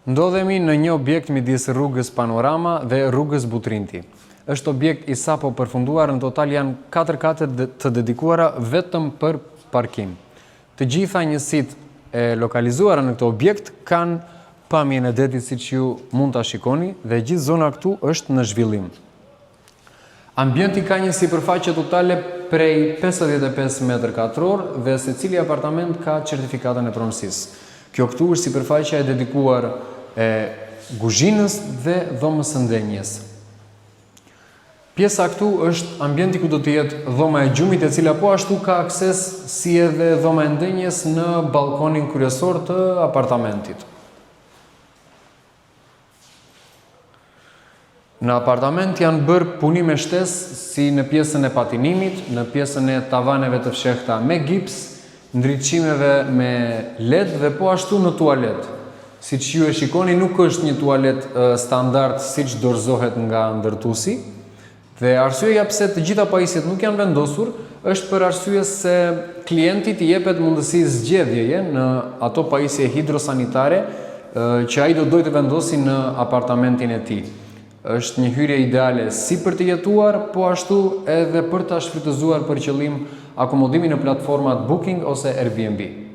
Ndodhemi në një objekt midis rrugës Panorama dhe rrugës Butrinti. Është objekt i sapo përfunduar, në total janë 4 kate të dedikuara vetëm për parkim. Të gjitha njësitë e lokalizuara në këtë objekt kanë pamjen e detit siç ju mund ta shikoni dhe gjithë zona këtu është në zhvillim. Ambienti ka një sipërfaqe totale prej 55 m2 dhe secili apartament ka certifikatën e pronësisë. Kjo këtu është sipërfaqja e dedikuar e kuzhinës dhe dhomës së ndenjes. Pjesa këtu është ambienti ku do të jetë dhoma e gjumit, e cila po ashtu ka akses si edhe dhoma e ndenjes në balkonin kryesor të apartamentit. Në apartament janë bërë punime shtesë si në pjesën e patinimit, në pjesën e tavaneve të fshehta me gips, ndriçimeve me LED dhe po ashtu në tualet. Siç ju e shikoni, nuk është një tualet standard siç dorëzohet nga ndërtuesi. Dhe arsyeja pse të gjitha pajisjet nuk janë vendosur është për arsye se klientit i jepet mundësi zgjedhjeje në ato pajisje hidrosanitare që ai do dojë të vendosi në apartamentin e tij. Është një hyrje ideale si për të jetuar, po ashtu edhe për ta shfrytëzuar për qëllim akomodimi në platformat Booking ose Airbnb.